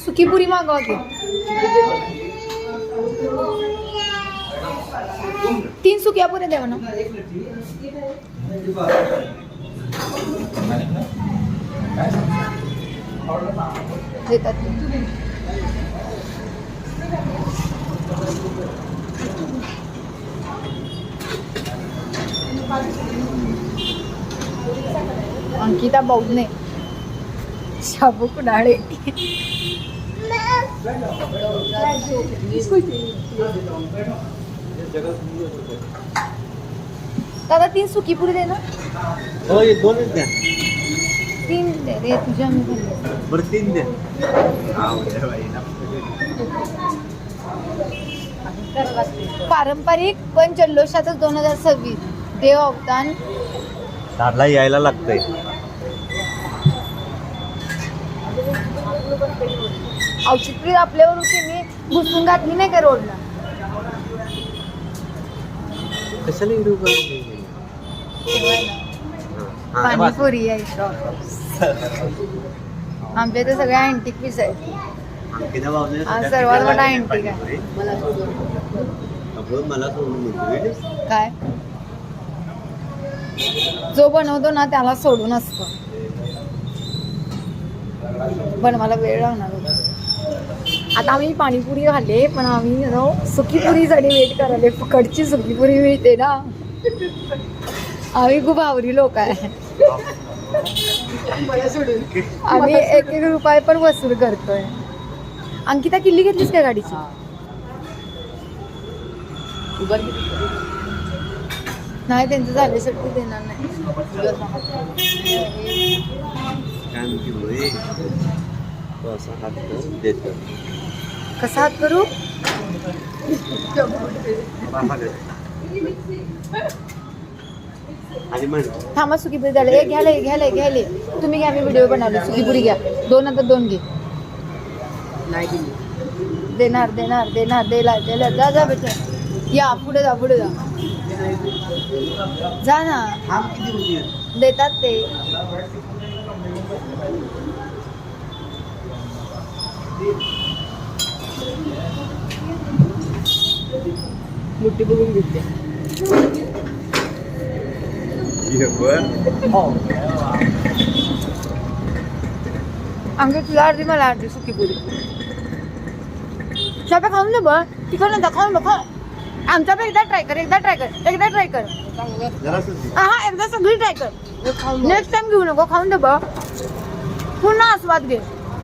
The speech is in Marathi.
सुकी पुरी मागवा की 3 सुक्या पुऱ्या द्यावा ना. देतात अंकिता बौद्धने शाबू कुडाळे. दादा 3 सुकी पुरी दे ना. हो ये 2च द्या. 3 दे रे तुझ्या मी बरं 3 द्या. पारंपरिक पण जल्लोषातच 2026 देव अवतान दादला यायला लागतंय. औचित्य आपल्यावर त्यांनी घुसून घातली नाही का रोडला. कशाला व्हिडिओ करते. पाणीपुरी आहे शॉप. आमच्या इथे सगळ्या अँटिक पीस आहेत. हा सर्वात मोठा अँटिक आहे. मला सोडून काय जो बनवतो ना त्याला सोडून असतो. पण मला वेळ लागणार होता. आता आम्ही पाणीपुरी खाल्ली पण आम्ही सुकीपुरीसाठी वेट करायला. फुकटची सुकीपुरी मिळते ना. आम्ही खूप आवरी लोक आहे. आम्ही 1-1 रुपये पण वसूल करतोय. अंकिता किल्ली घेतलीस का गाडीची. नाही त्यांचं झाल्यासाठी देणार नाही. कसा हात करू. थांबा सुकीपुरी द्यायला. घ्याले तुम्ही घ्या. मी व्हिडिओ बनवले. सुकीपुरी घ्या. 2 आता 2 घे. देणार देला जा बेटा. या पुढे जा जा ना. देतात ते. मुठी बघून घेते. अंगे तुला अर्धी मला अर्धी सुकीपुरी. शाबा खाऊन दे बघ. तिकडे नका खाऊन बघ. आमच्या पण एकदा ट्राय कर. हा एकदा सगळी ट्राय कर. नेक्स्ट टाइम घेऊ नको. खाऊन दे बघ. पूर्ण आस्वाद घे.